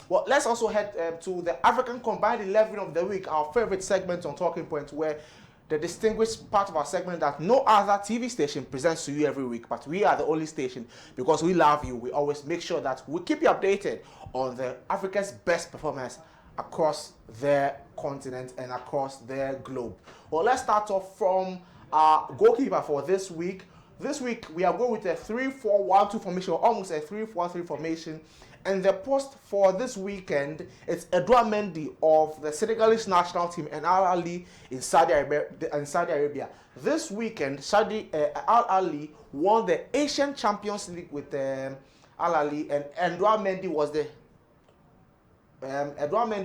Well, let's also head to the African Combined 11 of the week, our favorite segment on Talking Points, where the distinguished part of our segment that no other TV station presents to you every week, but we are the only station because we love you. We always make sure that we keep you updated on the Africa's best performers across their continent and across their globe. Well, let's start off from our goalkeeper for this week. This week, we are going with a 3-4-1-2 formation, or almost a 3-4-3 formation. And the post for this weekend is Edouard Mendy of the Senegalese national team and Al Ahly in Saudi Arabia. This weekend, Al Ahly won the Asian Champions League with Al Ahly, and Edouard Mendy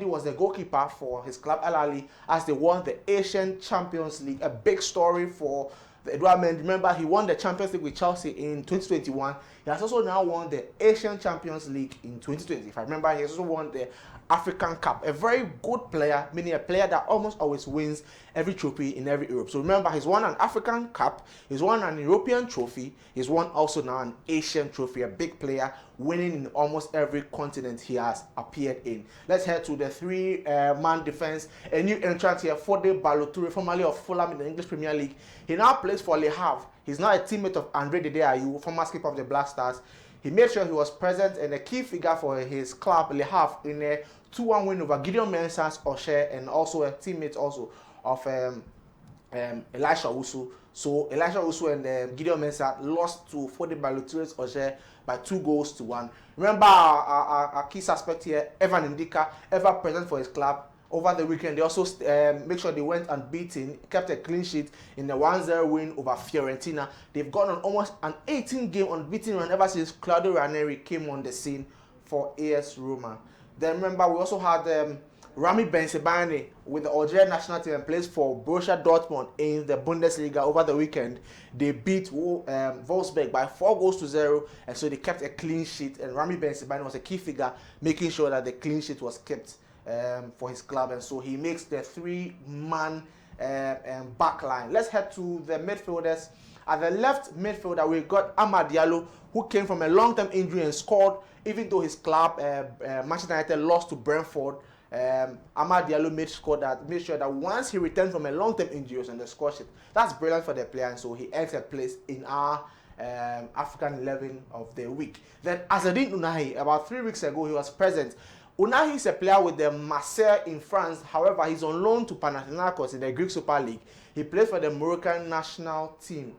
was the goalkeeper for his club Al Ahly as they won the Asian Champions League. A big story for Edouard Mendy. Remember, he won the Champions League with Chelsea in 2021. He has also now won the Asian Champions League in 2020. If I remember, he has also won the African Cup. A very good player, meaning a player that almost always wins every trophy in every Europe. So remember, he's won an African Cup, he's won an European trophy, he's won also now an Asian trophy. A big player, winning in almost every continent he has appeared in. Let's head to the three-man defense. A new entrant here, Fode Ballo-Touré, formerly of Fulham in the English Premier League. He now plays for Le Havre. He's now a teammate of Andre Dede Ayew, former skipper of the Black Stars. He made sure he was present and a key figure for his club, Le Havre, in a 2-1 win over Gideon Mensah's Osher, and also a teammate also of Elisha Owusu. So Elisha Owusu and Gideon Mensah lost to Fode Ballo-Touré's Osher by 2-1. Remember our key suspect here, Evan Ndika, ever present for his club. Over the weekend, they also make sure they went unbeaten, kept a clean sheet in the 1-0 win over Fiorentina. They've gone on almost an 18-game unbeaten run ever since Claudio Ranieri came on the scene for AS Roma. Then remember, we also had Rami Bensebaini with the Algerian national team and plays for Borussia Dortmund in the Bundesliga over the weekend. They beat Wolfsburg by 4-0, and so they kept a clean sheet, and Rami Bensebaini was a key figure making sure that the clean sheet was kept for his club, and so he makes the three-man back line. Let's head to the midfielders. At the left midfielder, we got Amad Diallo, who came from a long-term injury and scored, even though his club, Manchester United, lost to Brentford. Amad Diallo made sure that once he returned from a long-term injury, he was on the score sheet. That's brilliant for the player, and so he earns a place in our African 11 of the week. Then Azzedine Ounahi, about 3 weeks ago, he was present. Ounahi is a player with the Marseille in France. However, he's on loan to Panathinaikos in the Greek Super League. He plays for the Moroccan national team.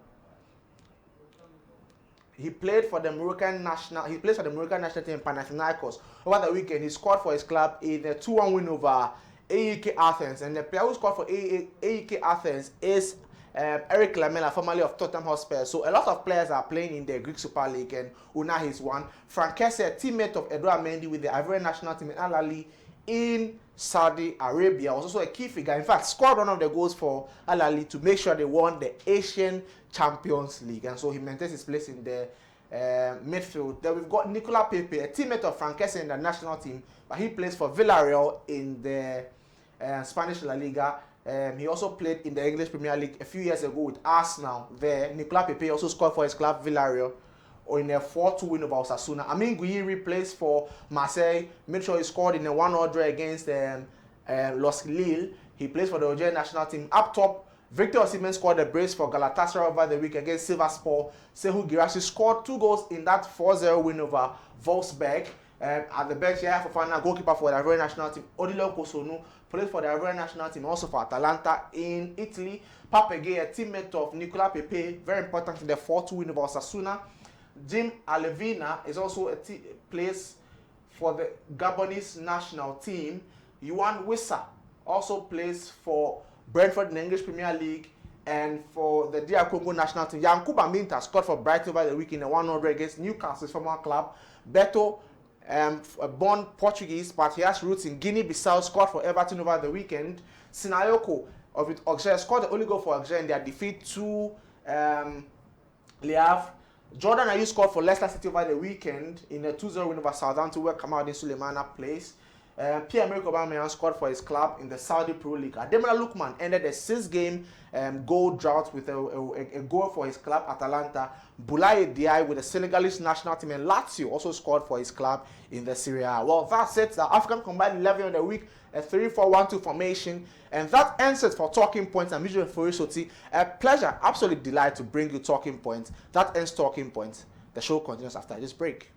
He plays for the Moroccan national team in Panathinaikos. Over the weekend, he scored for his club in a 2-1 win over AEK Athens. And the player who scored for AEK Athens is Eric Lamela, formerly of Tottenham Hotspur. So a lot of players are playing in the Greek Super League, and Ounahi is one. Franck Kessie, a teammate of Edouard Mendy with the Ivorian national team in Al Ahly in Saudi Arabia, was also a key figure. In fact, scored one of the goals for Al Ahly to make sure they won the Asian Champions League, and so he maintains his place in the midfield. Then we've got Nicolas Pepe, a teammate of Franck Kessie in the national team, but he plays for Villarreal in the Spanish La Liga. He also played in the English Premier League a few years ago with Arsenal there. Nicolas Pepe also scored for his club Villarreal in a 4-2 win over Osasuna. Amin Guiri plays for Marseille. Made sure he scored in a 1-0 draw against Los Lille. He plays for the Algerian national team. Up top, Victor Osimhen scored a brace for Galatasaray over the week against Sivasspor. Sekou Guirassy scored 2 goals in that 4-0 win over Wolfsburg. At the bench, Yaya Fofana, goalkeeper for the Ivorian national team. Odilo Kosunu plays for the Ivorian national team, also for Atalanta in Italy. Pape Gueye, a teammate of Nicolas Pepe, very important in the 4-2 win over Osasuna. Jim Alevina is also plays for the Gabonese national team. Yuan Wissa also plays for Brentford in the English Premier League, and for the DR Congo national team. Yankuba Minta scored for Brighton over the week in a 1-0 against Newcastle's former club. Beto, born Portuguese, but he has roots in Guinea-Bissau, scored for Everton over the weekend. Sinayoko of Auxerre scored the only goal for Auxerre in their defeat to Le Havre. Jordan Ayew scored for Leicester City over the weekend in a 2-0 win over Southampton, where Kamaldeen Sulemana plays. Pierre-Emerick Aubameyang scored for his club in the Saudi Pro League. Ademola Lookman ended a 6-game goal drought with a goal for his club, Atalanta. Boulaye Diaye with the Senegalese national team, and Lazio also scored for his club in the Serie A. Well, that's it. The African combined 11 of the week, a 3-4-1-2 formation. And that ends it for Talking Points. I'm usually Forisoti. A pleasure, absolute delight to bring you Talking Points. That ends Talking Points. The show continues after this break.